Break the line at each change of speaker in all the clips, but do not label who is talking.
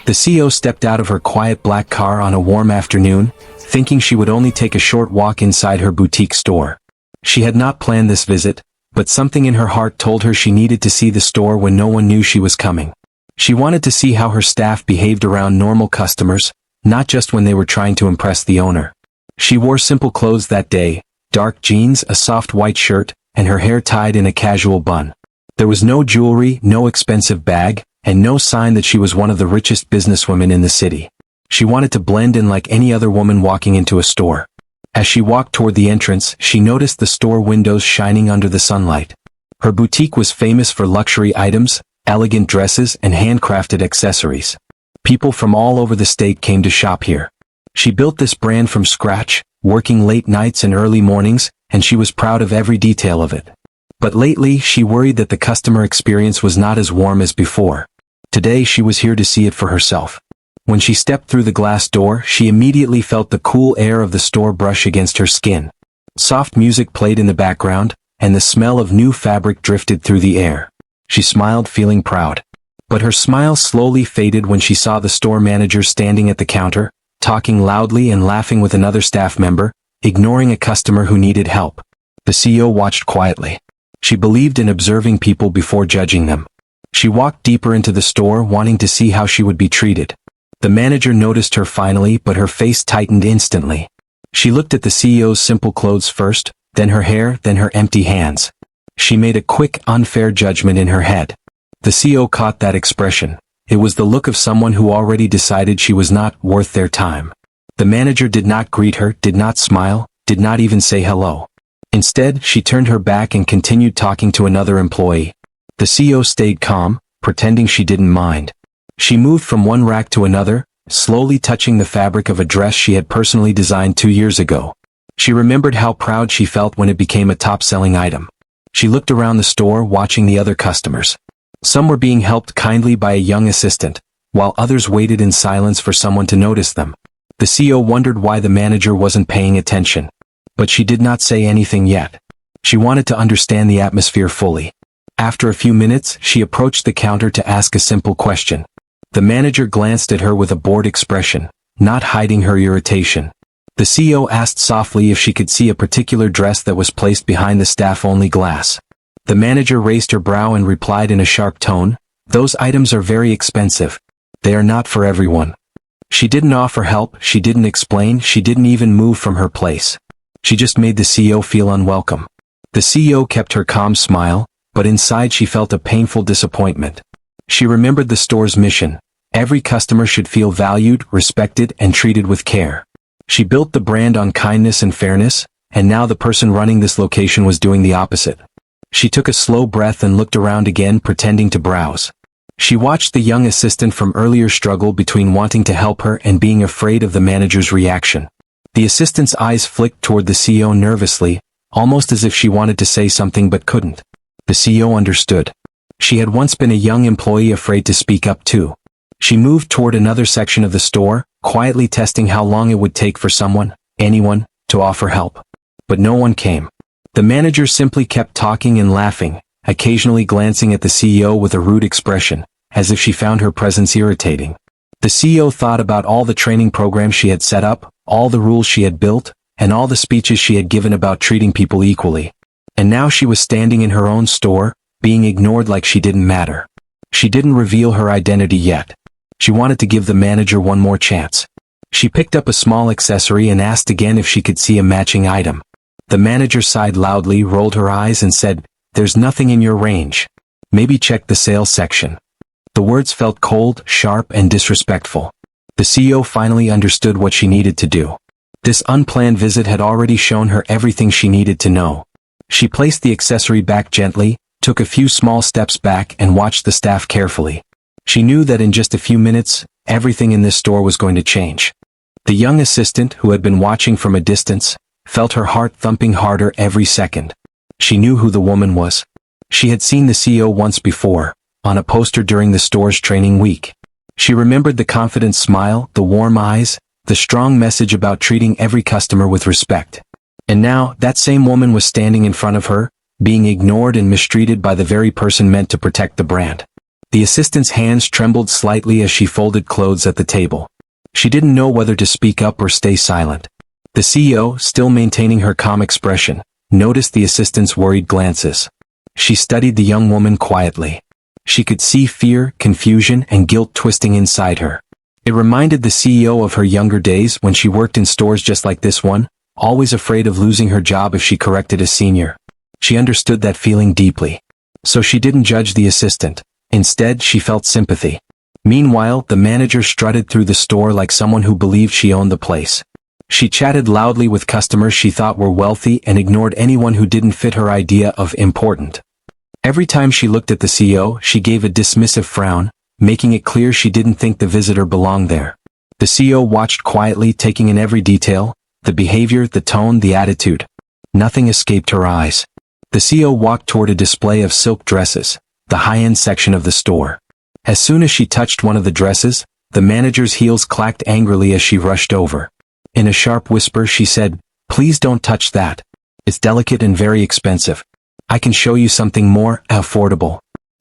The CEO stepped out of her quiet black car on a warm afternoon, thinking she would only take a short walk inside her boutique store. She had not planned this visit, but something in her heart told her she needed to see the store when no one knew she was coming. She wanted to see how her staff behaved around normal customers, not just when they were trying to impress the owner. She wore simple clothes that day, dark jeans, a soft white shirt, and her hair tied in a casual bun. There was no jewelry, no expensive bag, and no sign that she was one of the richest businesswomen in the city. She wanted to blend in like any other woman walking into a store. As she walked toward the entrance, she noticed the store windows shining under the sunlight. Her boutique was famous for luxury items, elegant dresses, and handcrafted accessories. People from all over the state came to shop here. She built this brand from scratch, working late nights and early mornings, and she was proud of every detail of it. But lately, she worried that the customer experience was not as warm as before. Today, she was here to see it for herself. When she stepped through the glass door, she immediately felt the cool air of the store brush against her skin. Soft music played in the background, and the smell of new fabric drifted through the air. She smiled, feeling proud. But her smile slowly faded when she saw the store manager standing at the counter, talking loudly and laughing with another staff member, ignoring a customer who needed help. The CEO watched quietly. She believed in observing people before judging them. She walked deeper into the store, wanting to see how she would be treated. The manager noticed her finally, but her face tightened instantly. She looked at the CEO's simple clothes first, then her hair, then her empty hands. She made a quick, unfair judgment in her head. The CEO caught that expression. It was the look of someone who already decided she was not worth their time. The manager did not greet her, did not smile, did not even say hello. Instead, she turned her back and continued talking to another employee. The CEO stayed calm, pretending she didn't mind. She moved from one rack to another, slowly touching the fabric of a dress she had personally designed 2 years ago. She remembered how proud she felt when it became a top-selling item. She looked around the store, watching the other customers. Some were being helped kindly by a young assistant, while others waited in silence for someone to notice them. The CEO wondered why the manager wasn't paying attention. But she did not say anything yet. She wanted to understand the atmosphere fully. After a few minutes, she approached the counter to ask a simple question. The manager glanced at her with a bored expression, not hiding her irritation. The CEO asked softly if she could see a particular dress that was placed behind the staff-only glass. The manager raised her brow and replied in a sharp tone, "Those items are very expensive. They are not for everyone." She didn't offer help, she didn't explain, she didn't even move from her place. She just made the CEO feel unwelcome. The CEO kept her calm smile, but inside she felt a painful disappointment. She remembered the store's mission. Every customer should feel valued, respected, and treated with care. She built the brand on kindness and fairness, and now the person running this location was doing the opposite. She took a slow breath and looked around again, pretending to browse. She watched the young assistant from earlier struggle between wanting to help her and being afraid of the manager's reaction. The assistant's eyes flicked toward the CEO nervously, almost as if she wanted to say something but couldn't. The CEO understood. She had once been a young employee afraid to speak up too. She moved toward another section of the store, quietly testing how long it would take for someone, anyone, to offer help. But no one came. The manager simply kept talking and laughing, occasionally glancing at the CEO with a rude expression, as if she found her presence irritating. The CEO thought about all the training programs she had set up, all the rules she had built, and all the speeches she had given about treating people equally. And now she was standing in her own store, being ignored like she didn't matter. She didn't reveal her identity yet. She wanted to give the manager one more chance. She picked up a small accessory and asked again if she could see a matching item. The manager sighed loudly, rolled her eyes and said, "There's nothing in your range. Maybe check the sales section." The words felt cold, sharp, and disrespectful. The CEO finally understood what she needed to do. This unplanned visit had already shown her everything she needed to know. She placed the accessory back gently, took a few small steps back and watched the staff carefully. She knew that in just a few minutes, everything in this store was going to change. The young assistant, who had been watching from a distance, felt her heart thumping harder every second. She knew who the woman was. She had seen the CEO once before, on a poster during the store's training week. She remembered the confident smile, the warm eyes, the strong message about treating every customer with respect. And now, that same woman was standing in front of her, being ignored and mistreated by the very person meant to protect the brand. The assistant's hands trembled slightly as she folded clothes at the table. She didn't know whether to speak up or stay silent. The CEO, still maintaining her calm expression, noticed the assistant's worried glances. She studied the young woman quietly. She could see fear, confusion, and guilt twisting inside her. It reminded the CEO of her younger days when she worked in stores just like this one, always afraid of losing her job if she corrected a senior. She understood that feeling deeply. So she didn't judge the assistant. Instead, she felt sympathy. Meanwhile, the manager strutted through the store like someone who believed she owned the place. She chatted loudly with customers she thought were wealthy and ignored anyone who didn't fit her idea of important. Every time she looked at the CEO, she gave a dismissive frown, making it clear she didn't think the visitor belonged there. The CEO watched quietly, taking in every detail, the behavior, the tone, the attitude. Nothing escaped her eyes. The CEO walked toward a display of silk dresses, the high-end section of the store. As soon as she touched one of the dresses, the manager's heels clacked angrily as she rushed over. In a sharp whisper, she said, "Please don't touch that. It's delicate and very expensive. I can show you something more affordable."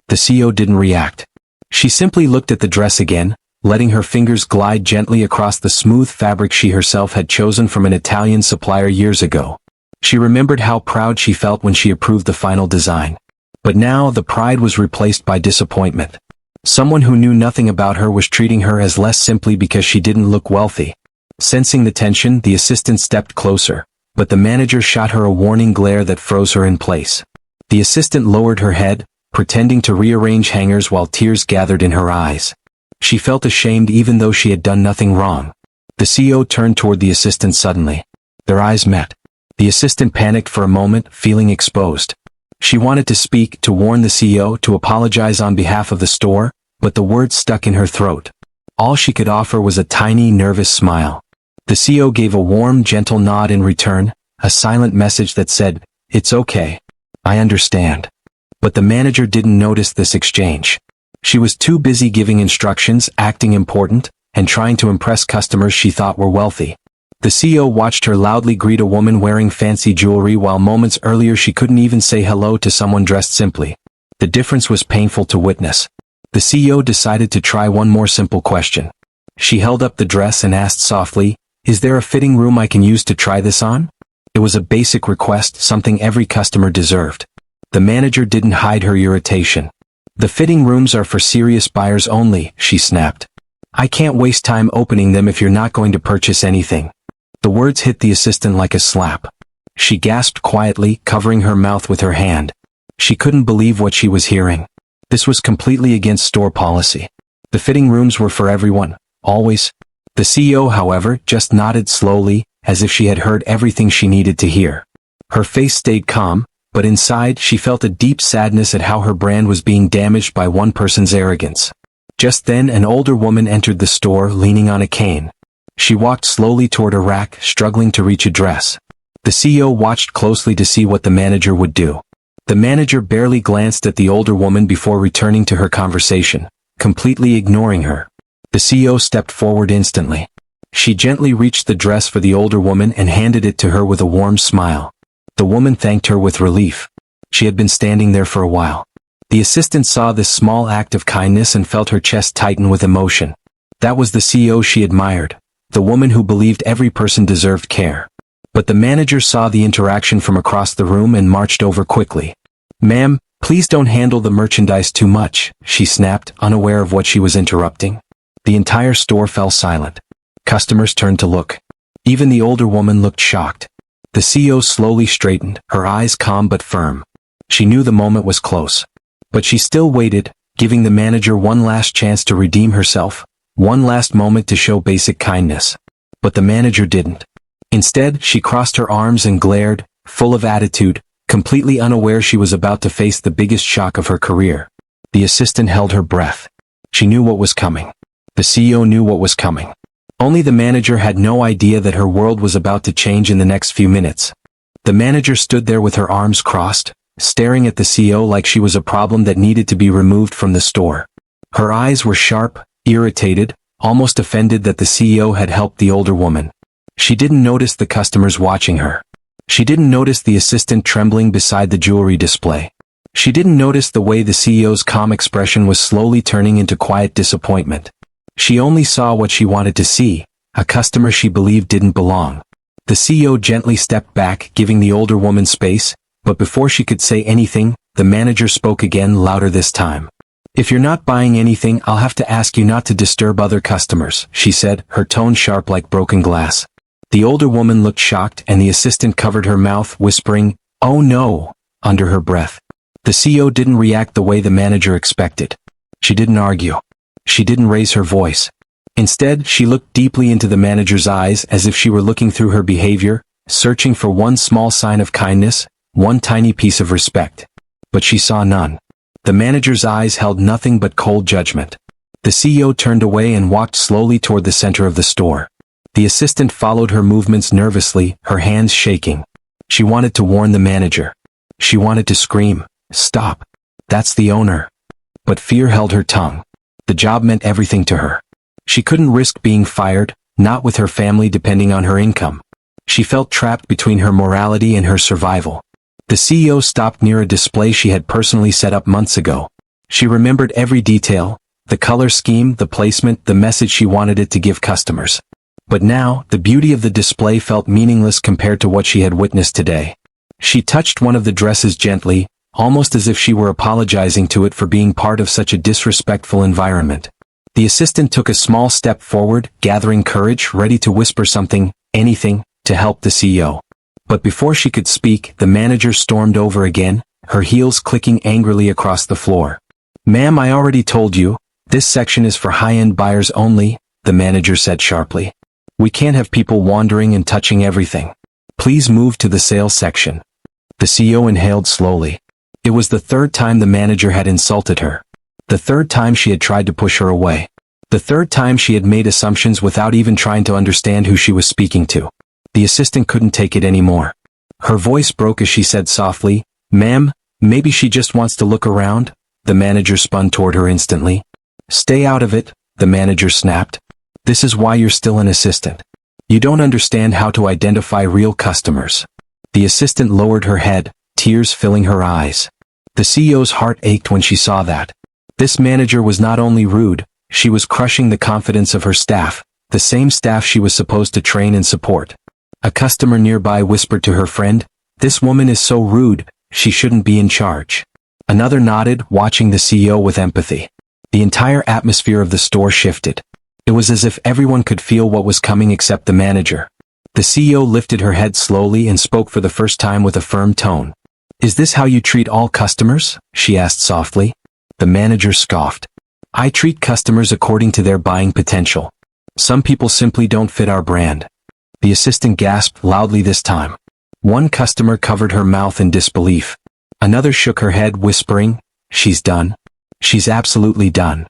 The CEO didn't react. She simply looked at the dress again, letting her fingers glide gently across the smooth fabric she herself had chosen from an Italian supplier years ago. She remembered how proud she felt when she approved the final design. But now the pride was replaced by disappointment. Someone who knew nothing about her was treating her as less simply because she didn't look wealthy. Sensing the tension, the assistant stepped closer, but the manager shot her a warning glare that froze her in place. The assistant lowered her head, pretending to rearrange hangers while tears gathered in her eyes. She felt ashamed even though she had done nothing wrong. The CEO turned toward the assistant suddenly. Their eyes met. The assistant panicked for a moment, feeling exposed. She wanted to speak, to warn the CEO, to apologize on behalf of the store, but the words stuck in her throat. All she could offer was a tiny, nervous smile. The CEO gave a warm, gentle nod in return, a silent message that said, "It's okay. I understand." But the manager didn't notice this exchange. She was too busy giving instructions, acting important, and trying to impress customers she thought were wealthy. The CEO watched her loudly greet a woman wearing fancy jewelry while moments earlier she couldn't even say hello to someone dressed simply. The difference was painful to witness. The CEO decided to try one more simple question. She held up the dress and asked softly, "Is there a fitting room I can use to try this on?" It was a basic request, something every customer deserved. The manager didn't hide her irritation. "The fitting rooms are for serious buyers only," she snapped. "I can't waste time opening them if you're not going to purchase anything." The words hit the assistant like a slap. She gasped quietly, covering her mouth with her hand. She couldn't believe what she was hearing. This was completely against store policy. The fitting rooms were for everyone, always. The CEO, however, just nodded slowly, as if she had heard everything she needed to hear. Her face stayed calm, but inside she felt a deep sadness at how her brand was being damaged by one person's arrogance. Just then an older woman entered the store, leaning on a cane. She walked slowly toward a rack, struggling to reach a dress. The CEO watched closely to see what the manager would do. The manager barely glanced at the older woman before returning to her conversation, completely ignoring her. The CEO stepped forward instantly. She gently reached the dress for the older woman and handed it to her with a warm smile. The woman thanked her with relief. She had been standing there for a while. The assistant saw this small act of kindness and felt her chest tighten with emotion. That was the CEO she admired, the woman who believed every person deserved care. But the manager saw the interaction from across the room and marched over quickly. "Ma'am, please don't handle the merchandise too much," she snapped, unaware of what she was interrupting. The entire store fell silent. Customers turned to look. Even the older woman looked shocked. The CEO slowly straightened, her eyes calm but firm. She knew the moment was close. But she still waited, giving the manager one last chance to redeem herself, one last moment to show basic kindness. But the manager didn't. Instead, she crossed her arms and glared, full of attitude, completely unaware she was about to face the biggest shock of her career. The assistant held her breath. She knew what was coming. The CEO knew what was coming. Only the manager had no idea that her world was about to change in the next few minutes. The manager stood there with her arms crossed, staring at the CEO like she was a problem that needed to be removed from the store. Her eyes were sharp, irritated, almost offended that the CEO had helped the older woman. She didn't notice the customers watching her. She didn't notice the assistant trembling beside the jewelry display. She didn't notice the way the CEO's calm expression was slowly turning into quiet disappointment. She only saw what she wanted to see, a customer she believed didn't belong. The CEO gently stepped back, giving the older woman space, but before she could say anything, the manager spoke again, louder this time. "If you're not buying anything, I'll have to ask you not to disturb other customers," she said, her tone sharp like broken glass. The older woman looked shocked and the assistant covered her mouth, whispering, "Oh no," under her breath. The CEO didn't react the way the manager expected. She didn't argue. She didn't raise her voice. Instead, she looked deeply into the manager's eyes as if she were looking through her behavior, searching for one small sign of kindness, one tiny piece of respect. But she saw none. The manager's eyes held nothing but cold judgment. The CEO turned away and walked slowly toward the center of the store. The assistant followed her movements nervously, her hands shaking. She wanted to warn the manager. She wanted to scream, "Stop. That's the owner." But fear held her tongue. The job meant everything to her. She couldn't risk being fired, not with her family depending on her income. She felt trapped between her morality and her survival. The CEO stopped near a display she had personally set up months ago. She remembered every detail, the color scheme, the placement, the message she wanted it to give customers. But now, the beauty of the display felt meaningless compared to what she had witnessed today. She touched one of the dresses gently, almost as if she were apologizing to it for being part of such a disrespectful environment. The assistant took a small step forward, gathering courage, ready to whisper something, anything, to help the CEO. But before she could speak, the manager stormed over again, her heels clicking angrily across the floor. "Ma'am, I already told you, this section is for high-end buyers only," the manager said sharply. "We can't have people wandering and touching everything. Please move to the sales section." The CEO inhaled slowly. It was the third time the manager had insulted her. The third time she had tried to push her away. The third time she had made assumptions without even trying to understand who she was speaking to. The assistant couldn't take it anymore. Her voice broke as she said softly, "Ma'am, maybe she just wants to look around." The manager spun toward her instantly. "Stay out of it," the manager snapped. "This is why you're still an assistant. You don't understand how to identify real customers." The assistant lowered her head, tears filling her eyes. The CEO's heart ached when she saw that. This manager was not only rude, she was crushing the confidence of her staff, the same staff she was supposed to train and support. A customer nearby whispered to her friend, "This woman is so rude, she shouldn't be in charge." Another nodded, watching the CEO with empathy. The entire atmosphere of the store shifted. It was as if everyone could feel what was coming except the manager. The CEO lifted her head slowly and spoke for the first time with a firm tone. "Is this how you treat all customers?" she asked softly. The manager scoffed. "I treat customers according to their buying potential. Some people simply don't fit our brand." The assistant gasped loudly this time. One customer covered her mouth in disbelief. Another shook her head, whispering, "She's done. She's absolutely done."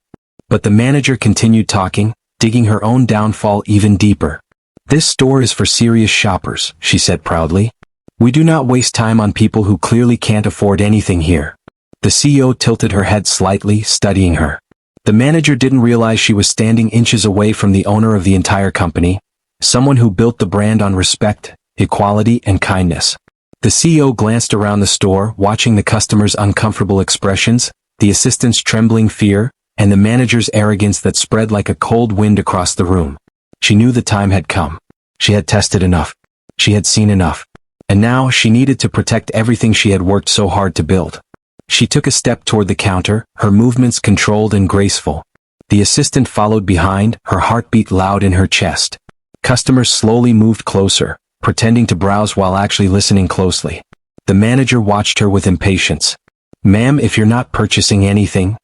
But the manager continued talking, digging her own downfall even deeper. "This store is for serious shoppers," she said proudly. "We do not waste time on people who clearly can't afford anything here." The CEO tilted her head slightly, studying her. The manager didn't realize she was standing inches away from the owner of the entire company, someone who built the brand on respect, equality, and kindness. The CEO glanced around the store, watching the customers' uncomfortable expressions, the assistant's trembling fear, and the manager's arrogance that spread like a cold wind across the room. She knew the time had come. She had tested enough. She had seen enough. And now she needed to protect everything she had worked so hard to build. She took a step toward the counter, her movements controlled and graceful. The assistant followed behind, her heartbeat loud in her chest. Customers slowly moved closer, pretending to browse while actually listening closely. The manager watched her with impatience. "Ma'am, if you're not purchasing anything..."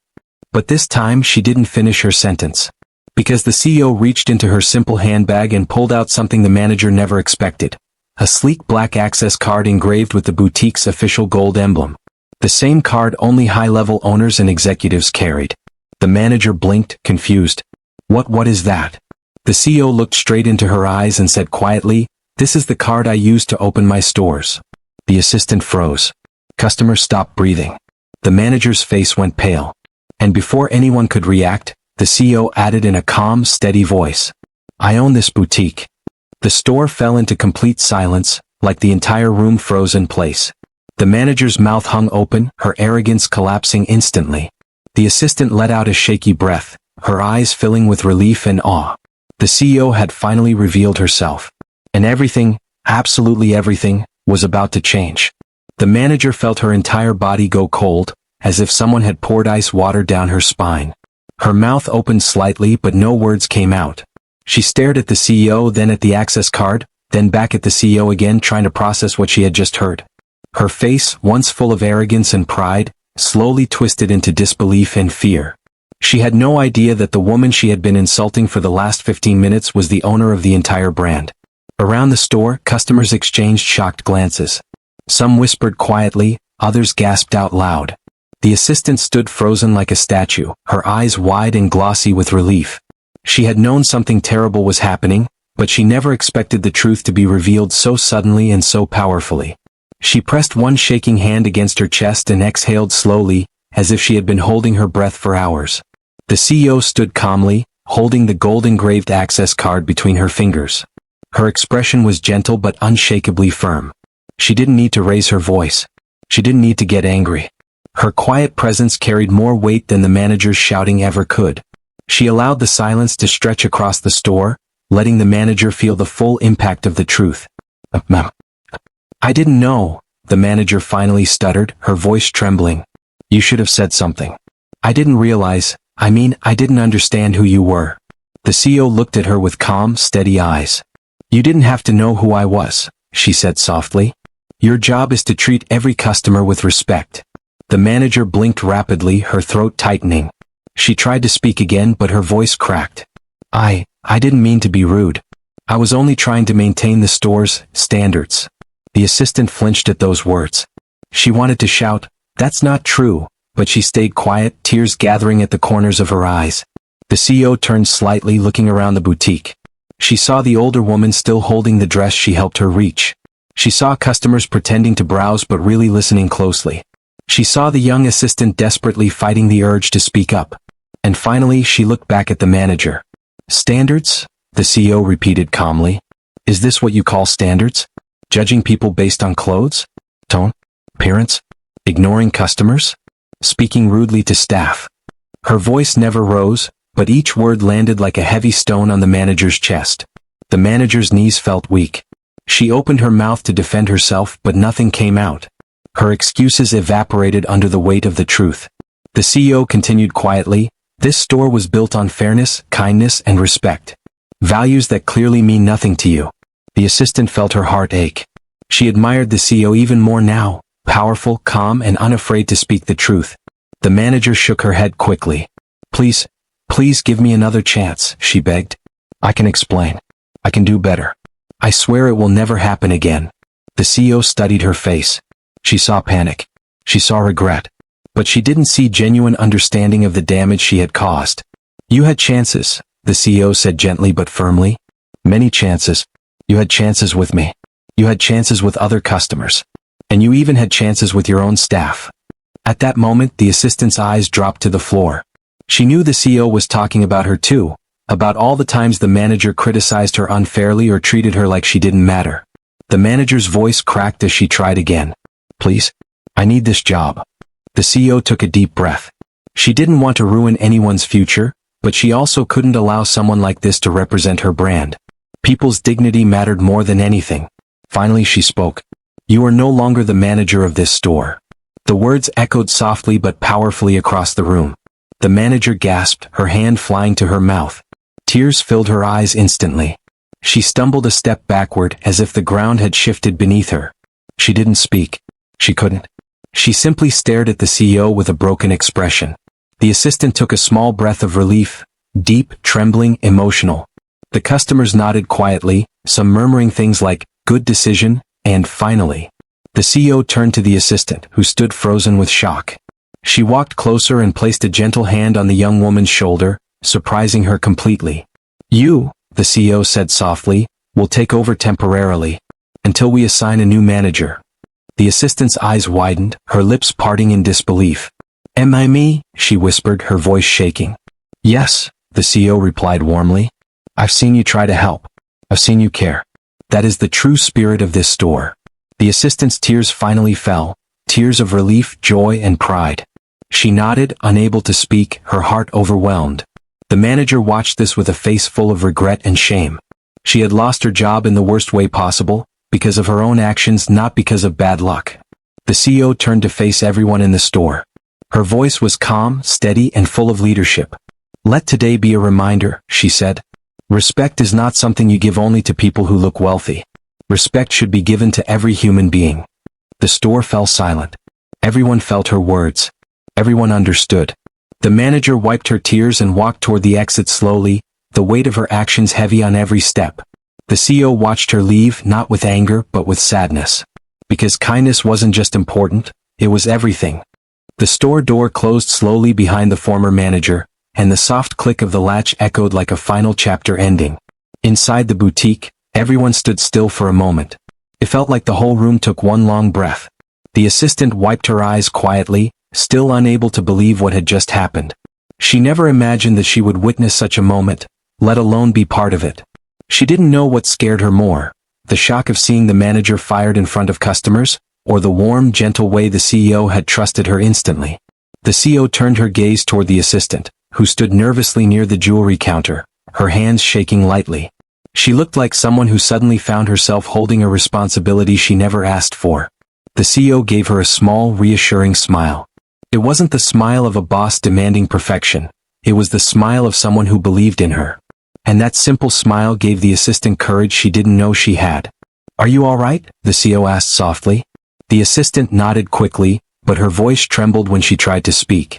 But this time she didn't finish her sentence. Because the CEO reached into her simple handbag and pulled out something the manager never expected. A sleek black access card engraved with the boutique's official gold emblem. The same card only high-level owners and executives carried. The manager blinked, confused. What is that?" The CEO looked straight into her eyes and said quietly, "This is the card I use to open my stores." The assistant froze. Customers stopped breathing. The manager's face went pale. And before anyone could react, the CEO added in a calm, steady voice, "I own this boutique." The store fell into complete silence, like the entire room froze in place. The manager's mouth hung open, her arrogance collapsing instantly. The assistant let out a shaky breath, her eyes filling with relief and awe. The CEO had finally revealed herself. And everything, absolutely everything, was about to change. The manager felt her entire body go cold, as if someone had poured ice water down her spine. Her mouth opened slightly but no words came out. She stared at the CEO, then at the access card, then back at the CEO again, trying to process what she had just heard. Her face, once full of arrogance and pride, slowly twisted into disbelief and fear. She had no idea that the woman she had been insulting for the last 15 minutes was the owner of the entire brand. Around the store, customers exchanged shocked glances. Some whispered quietly, others gasped out loud. The assistant stood frozen like a statue, her eyes wide and glossy with relief. She had known something terrible was happening, but she never expected the truth to be revealed so suddenly and so powerfully. She pressed one shaking hand against her chest and exhaled slowly, as if she had been holding her breath for hours. The CEO stood calmly, holding the gold-engraved access card between her fingers. Her expression was gentle but unshakably firm. She didn't need to raise her voice. She didn't need to get angry. Her quiet presence carried more weight than the manager's shouting ever could. She allowed the silence to stretch across the store, letting the manager feel the full impact of the truth. I didn't know, the manager finally stuttered, her voice trembling. You should have said something. I didn't realize, I didn't understand who you were. The CEO looked at her with calm, steady eyes. You didn't have to know who I was, she said softly. Your job is to treat every customer with respect. The manager blinked rapidly, her throat tightening. She tried to speak again, but her voice cracked. I didn't mean to be rude. I was only trying to maintain the store's standards. The assistant flinched at those words. She wanted to shout, that's not true, but she stayed quiet, tears gathering at the corners of her eyes. The CEO turned slightly, looking around the boutique. She saw the older woman still holding the dress she helped her reach. She saw customers pretending to browse but really listening closely. She saw the young assistant desperately fighting the urge to speak up. And finally she looked back at the manager. Standards? The CEO repeated calmly. Is this what you call standards? Judging people based on clothes? Tone? Appearance? Ignoring customers? Speaking rudely to staff? Her voice never rose, but each word landed like a heavy stone on the manager's chest. The manager's knees felt weak. She opened her mouth to defend herself, but nothing came out. Her excuses evaporated under the weight of the truth. The CEO continued quietly, this store was built on fairness, kindness, and respect. Values that clearly mean nothing to you. The assistant felt her heart ache. She admired the CEO even more now, powerful, calm, and unafraid to speak the truth. The manager shook her head quickly. Please give me another chance, she begged. I can explain. I can do better. I swear it will never happen again. The CEO studied her face. She saw panic. She saw regret. But she didn't see genuine understanding of the damage she had caused. You had chances, the CEO said gently but firmly. Many chances. You had chances with me. You had chances with other customers. And you even had chances with your own staff. At that moment, the assistant's eyes dropped to the floor. She knew the CEO was talking about her too, about all the times the manager criticized her unfairly or treated her like she didn't matter. The manager's voice cracked as she tried again. Please, I need this job. The CEO took a deep breath. She didn't want to ruin anyone's future, but she also couldn't allow someone like this to represent her brand. People's dignity mattered more than anything. Finally she spoke. You are no longer the manager of this store. The words echoed softly but powerfully across the room. The manager gasped, her hand flying to her mouth. Tears filled her eyes instantly. She stumbled a step backward as if the ground had shifted beneath her. She didn't speak. She couldn't. She simply stared at the CEO with a broken expression. The assistant took a small breath of relief, deep, trembling, emotional. The customers nodded quietly, some murmuring things like, good decision, and finally. The CEO turned to the assistant, who stood frozen with shock. She walked closer and placed a gentle hand on the young woman's shoulder, surprising her completely. You, the CEO said softly, will take over temporarily, until we assign a new manager. The assistant's eyes widened, her lips parting in disbelief. Am I me? She whispered, her voice shaking. Yes, the CEO replied warmly. I've seen you try to help. I've seen you care. That is the true spirit of this store. The assistant's tears finally fell, tears of relief, joy, and pride. She nodded, unable to speak, her heart overwhelmed. The manager watched this with a face full of regret and shame. She had lost her job in the worst way possible, because of her own actions, not because of bad luck. The CEO turned to face everyone in the store. Her voice was calm, steady, and full of leadership. "Let today be a reminder," she said. "Respect is not something you give only to people who look wealthy. Respect should be given to every human being." The store fell silent. Everyone felt her words. Everyone understood. The manager wiped her tears and walked toward the exit slowly, the weight of her actions heavy on every step. The CEO watched her leave, not with anger, but with sadness. Because kindness wasn't just important, it was everything. The store door closed slowly behind the former manager, and the soft click of the latch echoed like a final chapter ending. Inside the boutique, everyone stood still for a moment. It felt like the whole room took one long breath. The assistant wiped her eyes quietly, still unable to believe what had just happened. She never imagined that she would witness such a moment, let alone be part of it. She didn't know what scared her more, the shock of seeing the manager fired in front of customers, or the warm, gentle way the CEO had trusted her instantly. The CEO turned her gaze toward the assistant, who stood nervously near the jewelry counter, her hands shaking lightly. She looked like someone who suddenly found herself holding a responsibility she never asked for. The CEO gave her a small, reassuring smile. It wasn't the smile of a boss demanding perfection. It was the smile of someone who believed in her. And that simple smile gave the assistant courage she didn't know she had. "Are you all right?" the CEO asked softly. The assistant nodded quickly, but her voice trembled when she tried to speak.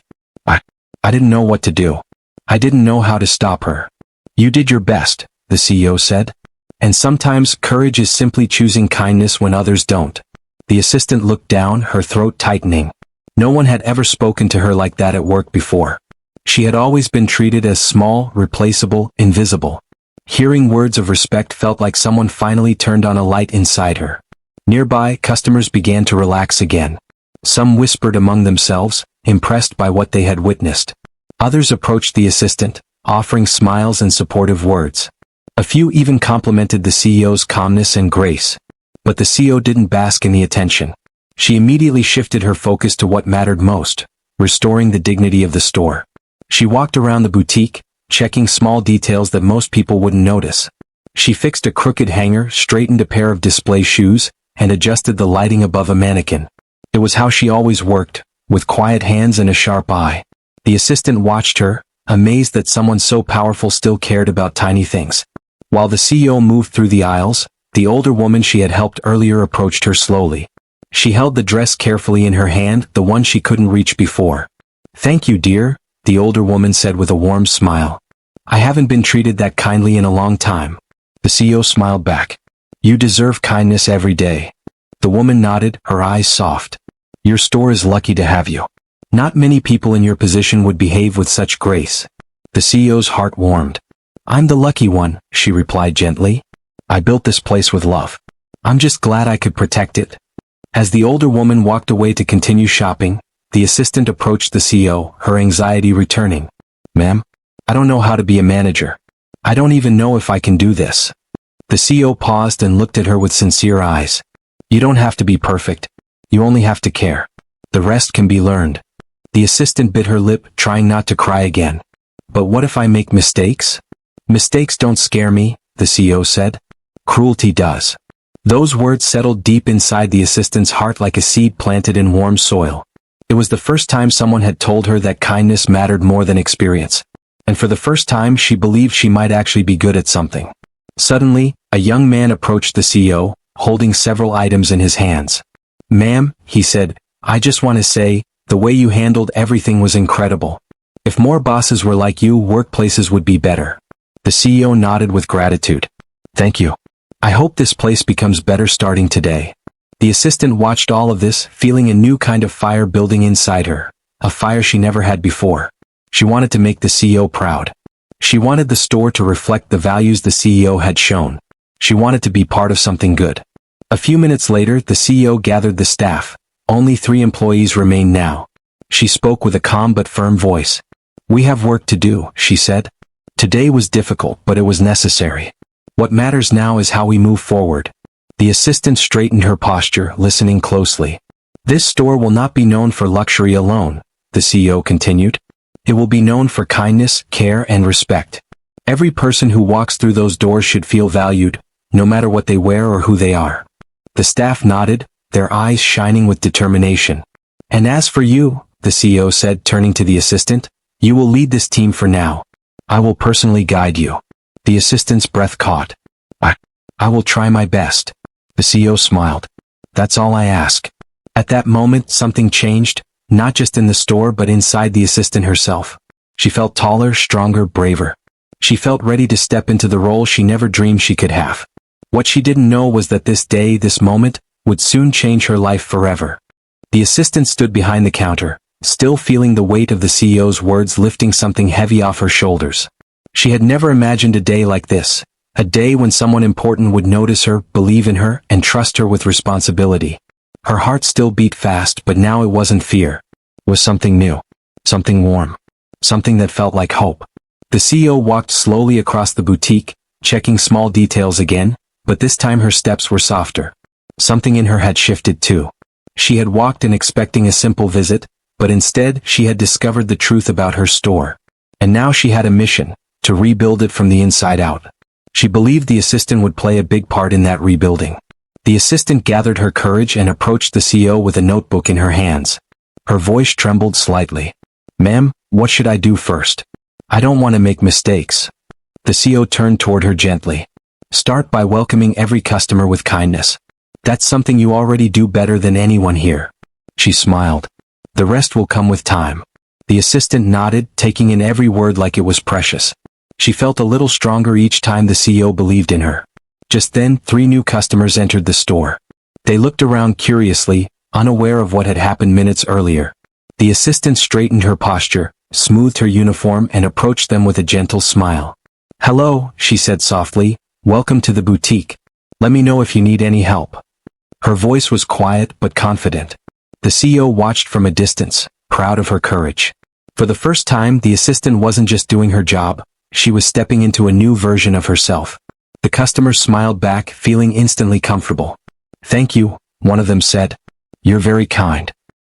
I didn't know what to do. I didn't know how to stop her." "You did your best," the CEO said. "And sometimes courage is simply choosing kindness when others don't." The assistant looked down, her throat tightening. No one had ever spoken to her like that at work before. She had always been treated as small, replaceable, invisible. Hearing words of respect felt like someone finally turned on a light inside her. Nearby, customers began to relax again. Some whispered among themselves, impressed by what they had witnessed. Others approached the assistant, offering smiles and supportive words. A few even complimented the CEO's calmness and grace. But the CEO didn't bask in the attention. She immediately shifted her focus to what mattered most, restoring the dignity of the store. She walked around the boutique, checking small details that most people wouldn't notice. She fixed a crooked hanger, straightened a pair of display shoes, and adjusted the lighting above a mannequin. It was how she always worked, with quiet hands and a sharp eye. The assistant watched her, amazed that someone so powerful still cared about tiny things. While the CEO moved through the aisles, the older woman she had helped earlier approached her slowly. She held the dress carefully in her hand, the one she couldn't reach before. "Thank you, dear," the older woman said with a warm smile. "I haven't been treated that kindly in a long time." The CEO smiled back. "You deserve kindness every day." The woman nodded, her eyes soft. "Your store is lucky to have you. Not many people in your position would behave with such grace." The CEO's heart warmed. "I'm the lucky one," she replied gently. "I built this place with love. I'm just glad I could protect it." As the older woman walked away to continue shopping, the assistant approached the CEO, her anxiety returning. "Ma'am, I don't know how to be a manager. I don't even know if I can do this." The CEO paused and looked at her with sincere eyes. "You don't have to be perfect. You only have to care. The rest can be learned." The assistant bit her lip, trying not to cry again. "But what if I make mistakes?" "Mistakes don't scare me," the CEO said. "Cruelty does." Those words settled deep inside the assistant's heart like a seed planted in warm soil. It was the first time someone had told her that kindness mattered more than experience. And for the first time she believed she might actually be good at something. Suddenly, a young man approached the CEO, holding several items in his hands. "Ma'am," he said, "I just want to say, the way you handled everything was incredible. If more bosses were like you, workplaces would be better." The CEO nodded with gratitude. "Thank you. I hope this place becomes better starting today." The assistant watched all of this, feeling a new kind of fire building inside her, a fire she never had before. She wanted to make the CEO proud. She wanted the store to reflect the values the CEO had shown. She wanted to be part of something good. A few minutes later, the CEO gathered the staff. Only 3 employees remained now. She spoke with a calm but firm voice. "We have work to do," she said. "Today was difficult, but it was necessary. What matters now is how we move forward." The assistant straightened her posture, listening closely. This store will not be known for luxury alone, the CEO continued. It will be known for kindness, care, and respect. Every person who walks through those doors should feel valued, no matter what they wear or who they are. The staff nodded, their eyes shining with determination. And as for you, the CEO said, turning to the assistant, you will lead this team for now. I will personally guide you. The assistant's breath caught. I will try my best. The CEO smiled. That's all I ask. At that moment, something changed, not just in the store but inside the assistant herself. She felt taller, stronger, braver. She felt ready to step into the role she never dreamed she could have. What she didn't know was that this day, this moment, would soon change her life forever. The assistant stood behind the counter, still feeling the weight of the CEO's words lifting something heavy off her shoulders. She had never imagined a day like this, a day when someone important would notice her, believe in her, and trust her with responsibility. Her heart still beat fast, but now it wasn't fear. It was something new, something warm, something that felt like hope. The CEO walked slowly across the boutique, checking small details again, but this time her steps were softer. Something in her had shifted too. She had walked in expecting a simple visit, but instead she had discovered the truth about her store. And now she had a mission, to rebuild it from the inside out. She believed the assistant would play a big part in that rebuilding. The assistant gathered her courage and approached the CEO with a notebook in her hands. Her voice trembled slightly. Ma'am, what should I do first? I don't want to make mistakes. The CEO turned toward her gently. Start by welcoming every customer with kindness. That's something you already do better than anyone here. She smiled. The rest will come with time. The assistant nodded, taking in every word like it was precious. She felt a little stronger each time the CEO believed in her. Just then, 3 new customers entered the store. They looked around curiously, unaware of what had happened minutes earlier. The assistant straightened her posture, smoothed her uniform, and approached them with a gentle smile. Hello, she said softly. Welcome to the boutique. Let me know if you need any help. Her voice was quiet but confident. The CEO watched from a distance, proud of her courage. For the first time, the assistant wasn't just doing her job, she was stepping into a new version of herself. The customers smiled back, feeling instantly comfortable. Thank you, one of them said. You're very kind.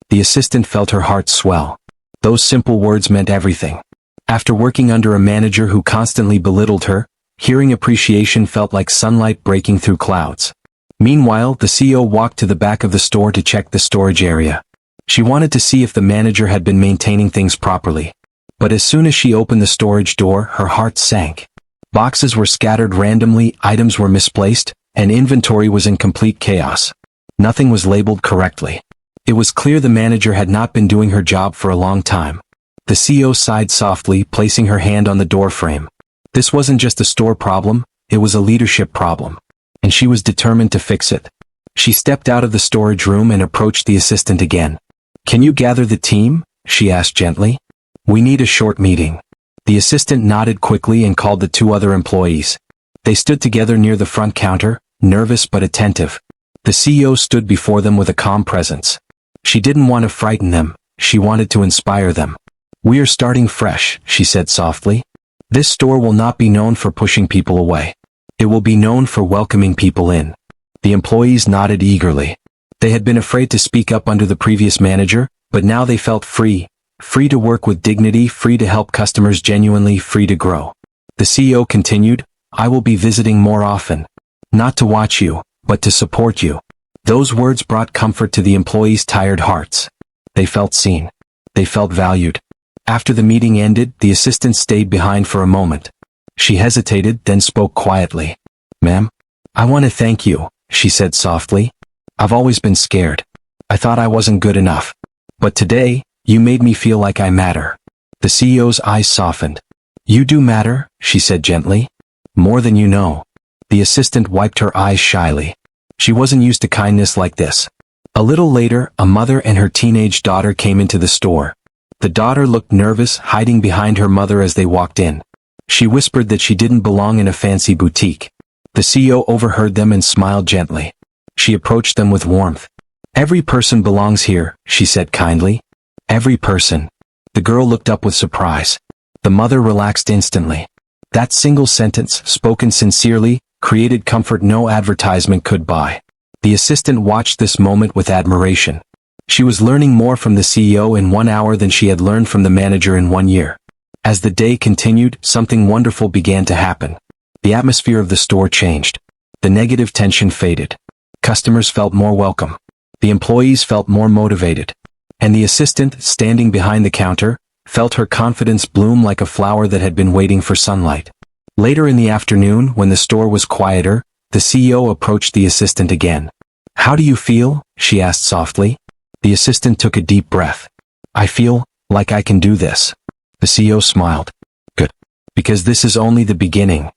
The assistant felt her heart swell. Those simple words meant everything. After working under a manager who constantly belittled her, hearing appreciation felt like sunlight breaking through clouds. Meanwhile, the CEO walked to the back of the store to check the storage area. She wanted to see if the manager had been maintaining things properly. But as soon as she opened the storage door, her heart sank. Boxes were scattered randomly, items were misplaced, and inventory was in complete chaos. Nothing was labeled correctly. It was clear the manager had not been doing her job for a long time. The CEO sighed softly, placing her hand on the doorframe. This wasn't just a store problem, it was a leadership problem. And she was determined to fix it. She stepped out of the storage room and approached the assistant again. Can you gather the team? She asked gently. We need a short meeting. The assistant nodded quickly and called the 2 other employees. They stood together near the front counter, nervous but attentive. The CEO stood before them with a calm presence. She didn't want to frighten them, she wanted to inspire them. We are starting fresh, she said softly. This store will not be known for pushing people away. It will be known for welcoming people in. The employees nodded eagerly. They had been afraid to speak up under the previous manager, but now they felt free. Free to work with dignity, free to help customers genuinely, free to grow. The CEO continued, I will be visiting more often. Not to watch you, but to support you. Those words brought comfort to the employees' tired hearts. They felt seen. They felt valued. After the meeting ended, the assistant stayed behind for a moment. She hesitated, then spoke quietly. Ma'am, I want to thank you, she said softly. I've always been scared. I thought I wasn't good enough. But today, you made me feel like I matter. The CEO's eyes softened. You do matter, she said gently. More than you know. The assistant wiped her eyes shyly. She wasn't used to kindness like this. A little later, a mother and her teenage daughter came into the store. The daughter looked nervous, hiding behind her mother as they walked in. She whispered that she didn't belong in a fancy boutique. The CEO overheard them and smiled gently. She approached them with warmth. Every person belongs here, she said kindly. Every person. The girl looked up with surprise. The mother relaxed instantly. That single sentence, spoken sincerely, created comfort no advertisement could buy. The assistant watched this moment with admiration. She was learning more from the CEO in 1 hour than she had learned from the manager in 1 year. As the day continued, something wonderful began to happen. The atmosphere of the store changed. The negative tension faded. Customers felt more welcome. The employees felt more motivated. And the assistant, standing behind the counter, felt her confidence bloom like a flower that had been waiting for sunlight. Later in the afternoon, when the store was quieter, the CEO approached the assistant again. "How do you feel?" she asked softly. The assistant took a deep breath. "I feel like I can do this." The CEO smiled. "Good. Because this is only the beginning."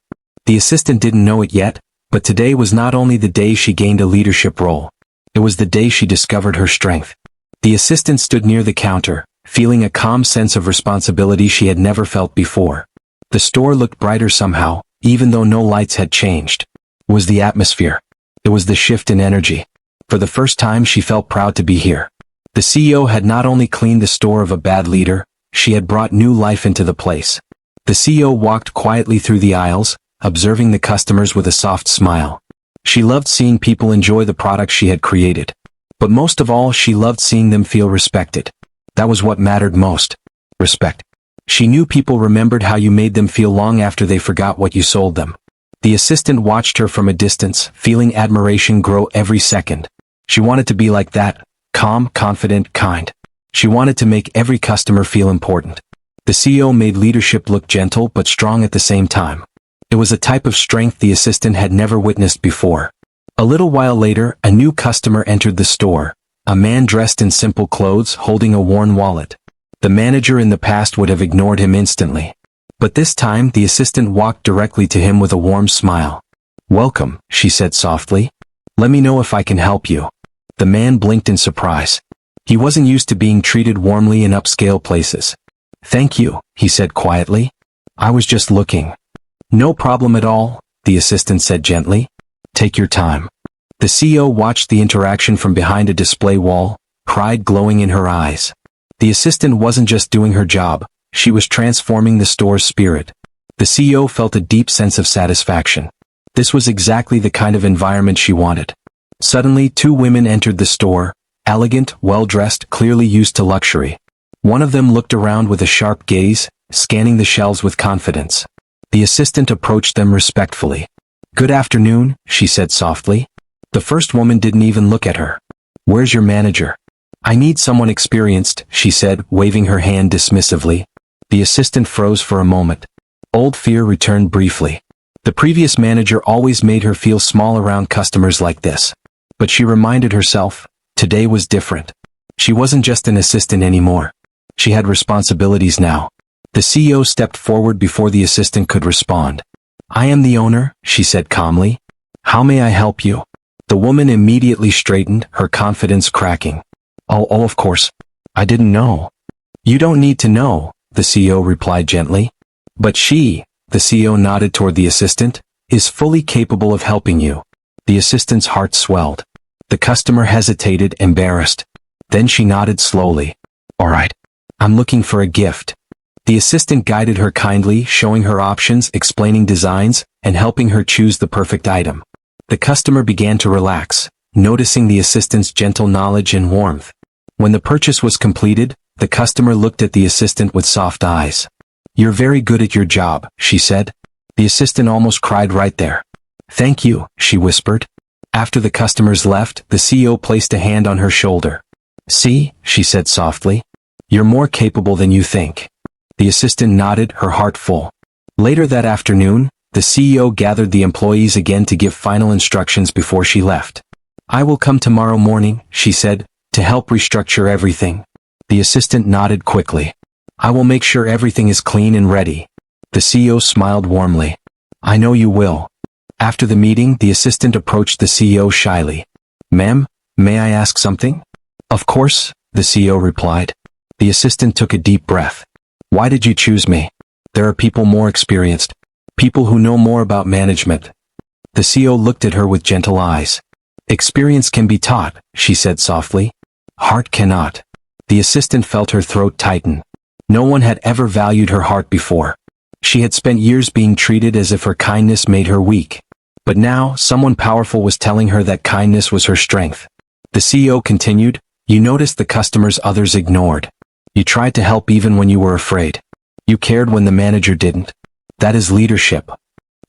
The assistant didn't know it yet, but today was not only the day she gained a leadership role. It was the day she discovered her strength. The assistant stood near the counter, feeling a calm sense of responsibility she had never felt before. The store looked brighter somehow, even though no lights had changed. It was the atmosphere. It was the shift in energy. For the first time she felt proud to be here. The CEO had not only cleaned the store of a bad leader, she had brought new life into the place. The CEO walked quietly through the aisles, observing the customers with a soft smile. She loved seeing people enjoy the products she had created. But most of all, she loved seeing them feel respected. That was what mattered most. Respect. She knew people remembered how you made them feel long after they forgot what you sold them. The assistant watched her from a distance, feeling admiration grow every second. She wanted to be like that, calm, confident, kind. She wanted to make every customer feel important. The CEO made leadership look gentle but strong at the same time. It was a type of strength the assistant had never witnessed before. A little while later, a new customer entered the store, a man dressed in simple clothes holding a worn wallet. The manager in the past would have ignored him instantly. But this time, the assistant walked directly to him with a warm smile. "Welcome," she said softly. "Let me know if I can help you." The man blinked in surprise. He wasn't used to being treated warmly in upscale places. "Thank you," he said quietly. "I was just looking." "No problem at all," the assistant said gently. "Take your time." The CEO watched the interaction from behind a display wall, pride glowing in her eyes. The assistant wasn't just doing her job, she was transforming the store's spirit. The CEO felt a deep sense of satisfaction. This was exactly the kind of environment she wanted. Suddenly, two women entered the store, elegant, well-dressed, clearly used to luxury. One of them looked around with a sharp gaze, scanning the shelves with confidence. The assistant approached them respectfully. "Good afternoon," she said softly. The first woman didn't even look at her. "Where's your manager?" "I need someone experienced," she said, waving her hand dismissively. The assistant froze for a moment. Old fear returned briefly. The previous manager always made her feel small around customers like this. But she reminded herself, today was different. She wasn't just an assistant anymore. She had responsibilities now. The CEO stepped forward before the assistant could respond. "I am the owner," she said calmly. "How may I help you?" The woman immediately straightened, her confidence cracking. Oh, of course. I didn't know." "You don't need to know," the CEO replied gently. "But she," the CEO nodded toward the assistant, "is fully capable of helping you." The assistant's heart swelled. The customer hesitated, embarrassed. Then she nodded slowly. "All right. I'm looking for a gift." The assistant guided her kindly, showing her options, explaining designs, and helping her choose the perfect item. The customer began to relax, noticing the assistant's gentle knowledge and warmth. When the purchase was completed, the customer looked at the assistant with soft eyes. "You're very good at your job," she said. The assistant almost cried right there. "Thank you," she whispered. After the customers left, the CEO placed a hand on her shoulder. "See," she said softly. "You're more capable than you think." The assistant nodded, her heart full. Later that afternoon, the CEO gathered the employees again to give final instructions before she left. "I will come tomorrow morning," she said, "to help restructure everything." The assistant nodded quickly. "I will make sure everything is clean and ready." The CEO smiled warmly. "I know you will." After the meeting, the assistant approached the CEO shyly. "Ma'am, may I ask something?" "Of course," the CEO replied. The assistant took a deep breath. "Why did you choose me?" "There are people more experienced. People who know more about management." The CEO looked at her with gentle eyes. "Experience can be taught," she said softly. "Heart cannot." The assistant felt her throat tighten. No one had ever valued her heart before. She had spent years being treated as if her kindness made her weak. But now, someone powerful was telling her that kindness was her strength. The CEO continued, You noticed the customers others ignored. You tried to help even when you were afraid. You cared when the manager didn't. That is leadership.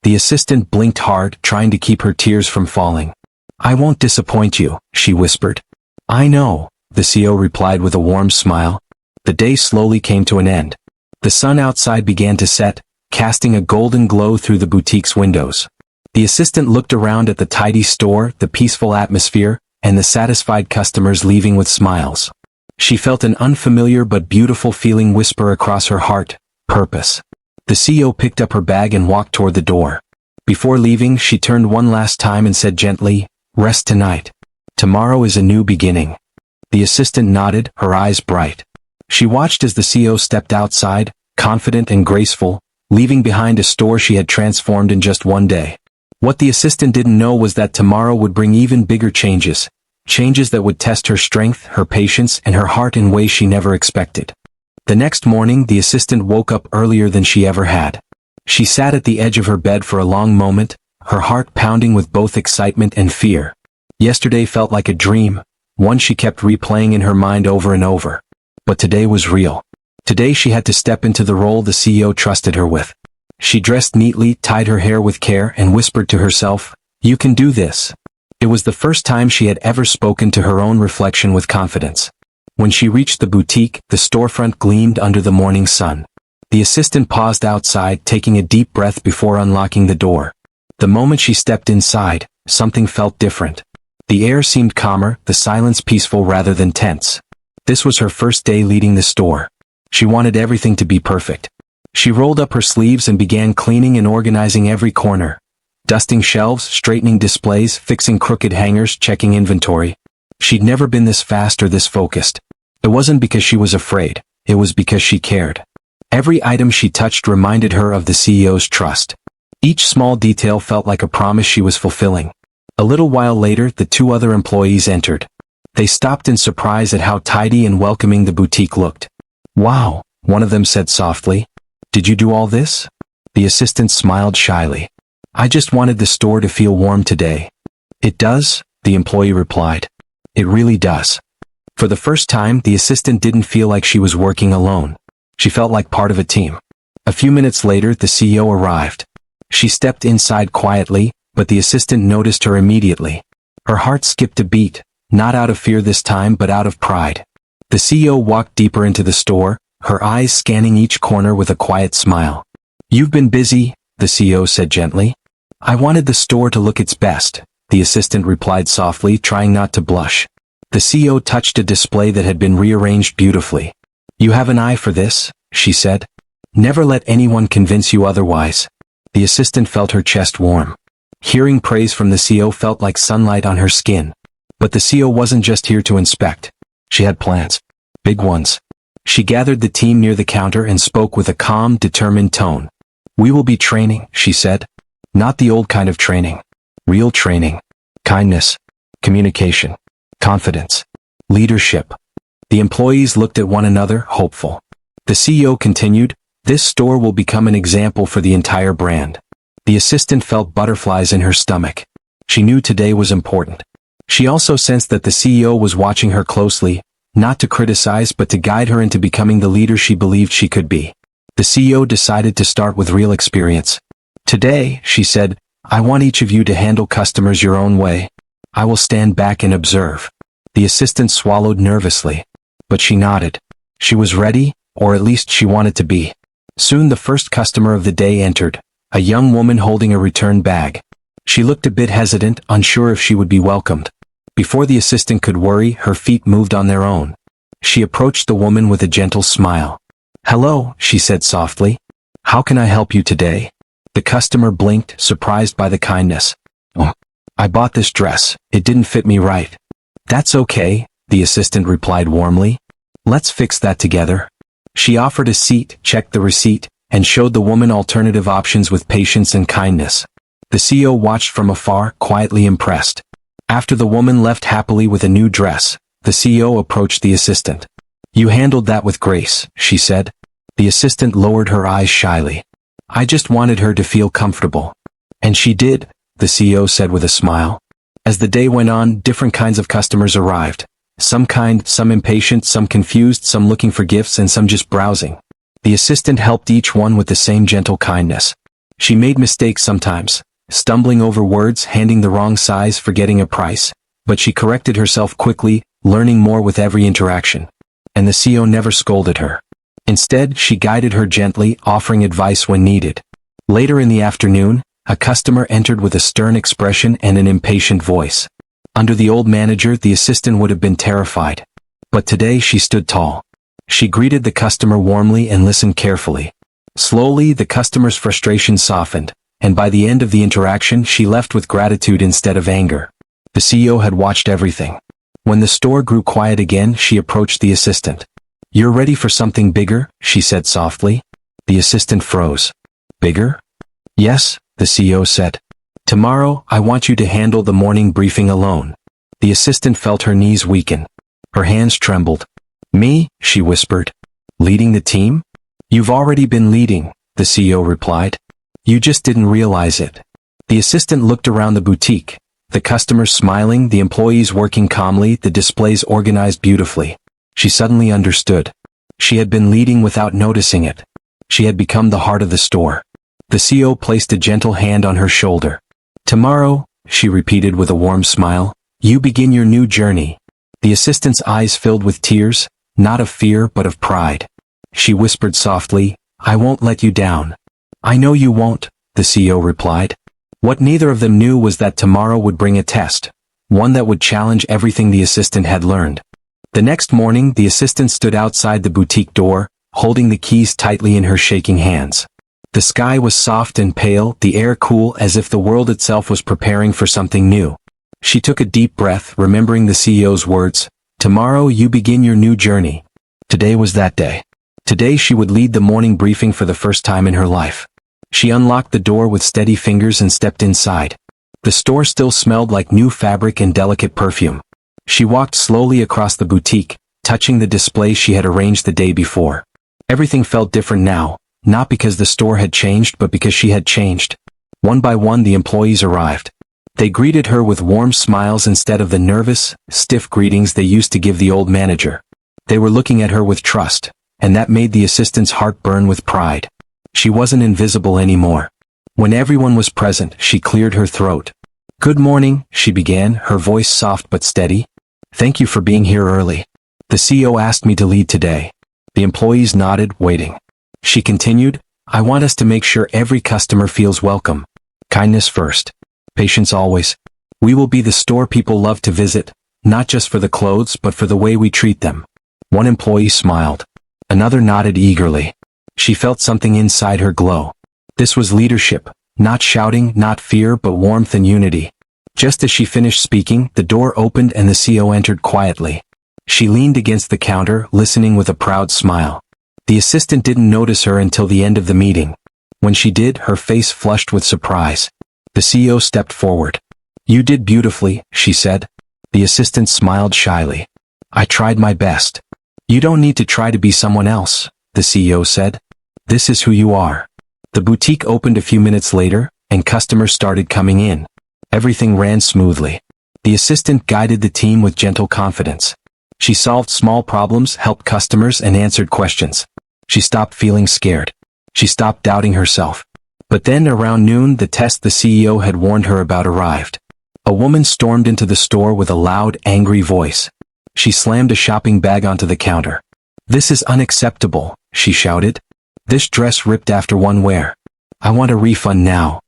The assistant blinked hard, trying to keep her tears from falling. I won't disappoint you, she whispered. I know, the CEO replied with a warm smile. The day slowly came to an end. The sun outside began to set, casting a golden glow through the boutique's windows. The assistant looked around at the tidy store, the peaceful atmosphere, and the satisfied customers leaving with smiles. She felt an unfamiliar but beautiful feeling whisper across her heart, purpose. The CEO picked up her bag and walked toward the door. Before leaving, she turned one last time and said gently, rest tonight. Tomorrow is a new beginning. The assistant nodded, her eyes bright. She watched as the CEO stepped outside, confident and graceful, leaving behind a store she had transformed in just one day. What the assistant didn't know was that tomorrow would bring even bigger changes. Changes that would test her strength, her patience, and her heart in ways she never expected. The next morning, the assistant woke up earlier than she ever had. She sat at the edge of her bed for a long moment, her heart pounding with both excitement and fear. Yesterday felt like a dream, one she kept replaying in her mind over and over. But today was real. Today she had to step into the role the CEO trusted her with. She dressed neatly, tied her hair with care, and whispered to herself, "You can do this." It was the first time she had ever spoken to her own reflection with confidence. When she reached the boutique, the storefront gleamed under the morning sun. The assistant paused outside, taking a deep breath before unlocking the door. The moment she stepped inside, something felt different. The air seemed calmer, the silence peaceful rather than tense. This was her first day leading the store. She wanted everything to be perfect. She rolled up her sleeves and began cleaning and organizing every corner. Dusting shelves, straightening displays, fixing crooked hangers, checking inventory. She'd never been this fast or this focused. It wasn't because she was afraid, it was because she cared. Every item she touched reminded her of the CEO's trust. Each small detail felt like a promise she was fulfilling. A little while later, the two other employees entered. They stopped in surprise at how tidy and welcoming the boutique looked. "Wow," one of them said softly. "Did you do all this?" The assistant smiled shyly. "I just wanted the store to feel warm today." "It does," the employee replied. "It really does." For the first time, the assistant didn't feel like she was working alone. She felt like part of a team. A few minutes later, the CEO arrived. She stepped inside quietly, but the assistant noticed her immediately. Her heart skipped a beat, not out of fear this time but out of pride. The CEO walked deeper into the store, her eyes scanning each corner with a quiet smile. "You've been busy," the CEO said gently. "I wanted the store to look its best," the assistant replied softly, trying not to blush. The CEO touched a display that had been rearranged beautifully. "You have an eye for this," she said. "Never let anyone convince you otherwise." The assistant felt her chest warm. Hearing praise from the CEO felt like sunlight on her skin. But the CEO wasn't just here to inspect. She had plans. Big ones. She gathered the team near the counter and spoke with a calm, determined tone. "We will be training," she said. "Not the old kind of training. Real training. Kindness. Communication. Confidence. Leadership." The employees looked at one another, hopeful. The CEO continued, "This store will become an example for the entire brand." The assistant felt butterflies in her stomach. She knew today was important. She also sensed that the CEO was watching her closely, not to criticize but to guide her into becoming the leader she believed she could be. The CEO decided to start with real experience. "Today," she said, "I want each of you to handle customers your own way. I will stand back and observe." The assistant swallowed nervously. But she nodded. She was ready, or at least she wanted to be. Soon the first customer of the day entered, a young woman holding a return bag. She looked a bit hesitant, unsure if she would be welcomed. Before the assistant could worry, her feet moved on their own. She approached the woman with a gentle smile. "Hello," she said softly. "How can I help you today?" The customer blinked, surprised by the kindness. "Oh, I bought this dress. It didn't fit me right." "That's okay," the assistant replied warmly. "Let's fix that together." She offered a seat, checked the receipt, and showed the woman alternative options with patience and kindness. The CEO watched from afar, quietly impressed. After the woman left happily with a new dress, the CEO approached the assistant. "You handled that with grace," she said. The assistant lowered her eyes shyly. "I just wanted her to feel comfortable." "And she did," the CEO said with a smile. As the day went on, different kinds of customers arrived. Some kind, some impatient, some confused, some looking for gifts, and some just browsing. The assistant helped each one with the same gentle kindness. She made mistakes sometimes, stumbling over words, handing the wrong size, forgetting a price. But she corrected herself quickly, learning more with every interaction. And the CEO never scolded her. Instead, she guided her gently, offering advice when needed. Later in the afternoon, a customer entered with a stern expression and an impatient voice. Under the old manager, the assistant would have been terrified. But today she stood tall. She greeted the customer warmly and listened carefully. Slowly, the customer's frustration softened, and by the end of the interaction, she left with gratitude instead of anger. The CEO had watched everything. When the store grew quiet again, she approached the assistant. "You're ready for something bigger?" she said softly. The assistant froze. "Bigger?" "Yes," the CEO said. "Tomorrow, I want you to handle the morning briefing alone." The assistant felt her knees weaken. Her hands trembled. "Me?" she whispered. "Leading the team?" "You've already been leading," the CEO replied. "You just didn't realize it." The assistant looked around the boutique. The customers smiling, the employees working calmly, the displays organized beautifully. She suddenly understood. She had been leading without noticing it. She had become the heart of the store. The CEO placed a gentle hand on her shoulder. "Tomorrow," she repeated with a warm smile, "you begin your new journey." The assistant's eyes filled with tears, not of fear but of pride. She whispered softly, "I won't let you down." "I know you won't," the CEO replied. What neither of them knew was that tomorrow would bring a test, one that would challenge everything the assistant had learned. The next morning, the assistant stood outside the boutique door, holding the keys tightly in her shaking hands. The sky was soft and pale, the air cool, as if the world itself was preparing for something new. She took a deep breath, remembering the CEO's words, "Tomorrow you begin your new journey." Today was that day. Today she would lead the morning briefing for the first time in her life. She unlocked the door with steady fingers and stepped inside. The store still smelled like new fabric and delicate perfume. She walked slowly across the boutique, touching the display she had arranged the day before. Everything felt different now, not because the store had changed but because she had changed. One by one the employees arrived. They greeted her with warm smiles instead of the nervous, stiff greetings they used to give the old manager. They were looking at her with trust, and that made the assistant's heart burn with pride. She wasn't invisible anymore. When everyone was present, she cleared her throat. "Good morning," she began, her voice soft but steady. "Thank you for being here early. The CEO asked me to lead today." The employees nodded, waiting. She continued, "I want us to make sure every customer feels welcome. Kindness first. Patience always. We will be the store people love to visit, not just for the clothes but for the way we treat them." One employee smiled. Another nodded eagerly. She felt something inside her glow. This was leadership, not shouting, not fear, but warmth and unity. Just as she finished speaking, the door opened and the CEO entered quietly. She leaned against the counter, listening with a proud smile. The assistant didn't notice her until the end of the meeting. When she did, her face flushed with surprise. The CEO stepped forward. "You did beautifully," she said. The assistant smiled shyly. "I tried my best." "You don't need to try to be someone else," the CEO said. "This is who you are." The boutique opened a few minutes later, and customers started coming in. Everything ran smoothly. The assistant guided the team with gentle confidence. She solved small problems, helped customers, and answered questions. She stopped feeling scared. She stopped doubting herself. But then around noon, the test the CEO had warned her about arrived. A woman stormed into the store with a loud, angry voice. She slammed a shopping bag onto the counter. "This is unacceptable," she shouted. "This dress ripped after one wear. I want a refund now."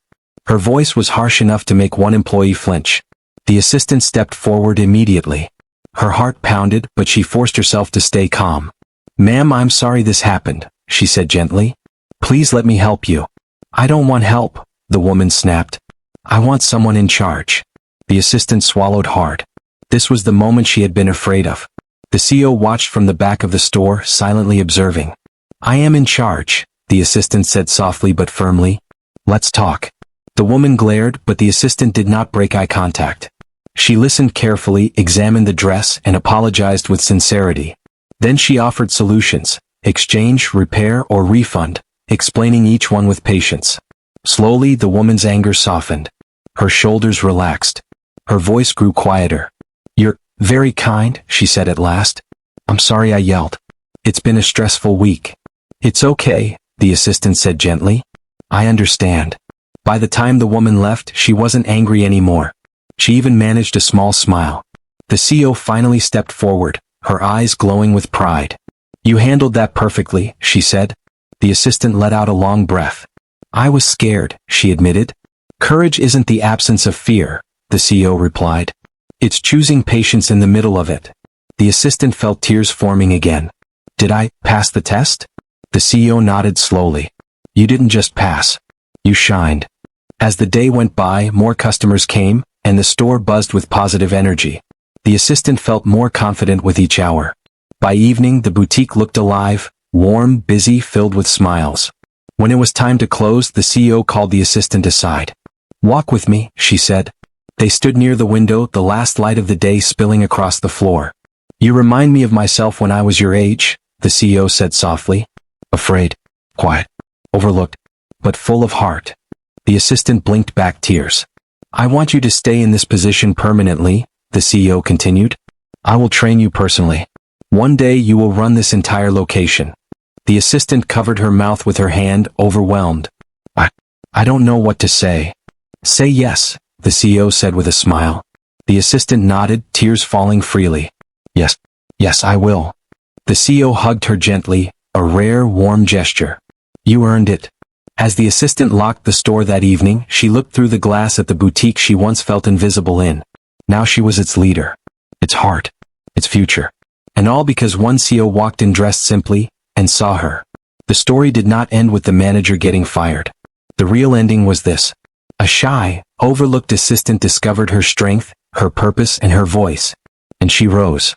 Her voice was harsh enough to make one employee flinch. The assistant stepped forward immediately. Her heart pounded, but she forced herself to stay calm. "Ma'am, I'm sorry this happened," she said gently. "Please let me help you." "I don't want help," the woman snapped. "I want someone in charge." The assistant swallowed hard. This was the moment she had been afraid of. The CEO watched from the back of the store, silently observing. "I am in charge," the assistant said softly but firmly. "Let's talk." The woman glared, but the assistant did not break eye contact. She listened carefully, examined the dress, and apologized with sincerity. Then she offered solutions: exchange, repair, or refund, explaining each one with patience. Slowly, the woman's anger softened. Her shoulders relaxed. Her voice grew quieter. Very kind, she said at last. I'm sorry I yelled. It's been a stressful week. It's okay, the assistant said gently. I understand. By the time the woman left, she wasn't angry anymore. She even managed a small smile. The CEO finally stepped forward, her eyes glowing with pride. You handled that perfectly, she said. The assistant let out a long breath. I was scared, she admitted. Courage isn't the absence of fear, the CEO replied. It's choosing patience in the middle of it. The assistant felt tears forming again. Did I pass the test? The CEO nodded slowly. You didn't just pass. You shined. As the day went by, more customers came, and the store buzzed with positive energy. The assistant felt more confident with each hour. By evening, the boutique looked alive, warm, busy, filled with smiles. When it was time to close, the CEO called the assistant aside. Walk with me, she said. They stood near the window, the last light of the day spilling across the floor. You remind me of myself when I was your age, the CEO said softly. Afraid, quiet, overlooked, but full of heart. The assistant blinked back tears. I want you to stay in this position permanently, the CEO continued. I will train you personally. One day you will run this entire location. The assistant covered her mouth with her hand, overwhelmed. I don't know what to say. Say yes, the CEO said with a smile. The assistant nodded, tears falling freely. Yes, I will. The CEO hugged her gently, a rare, warm gesture. You earned it. As the assistant locked the store that evening, she looked through the glass at the boutique she once felt invisible in. Now she was its leader, its heart, its future. And all because one CEO walked in dressed simply, and saw her. The story did not end with the manager getting fired. The real ending was this. A shy, overlooked assistant discovered her strength, her purpose, and her voice. And she rose.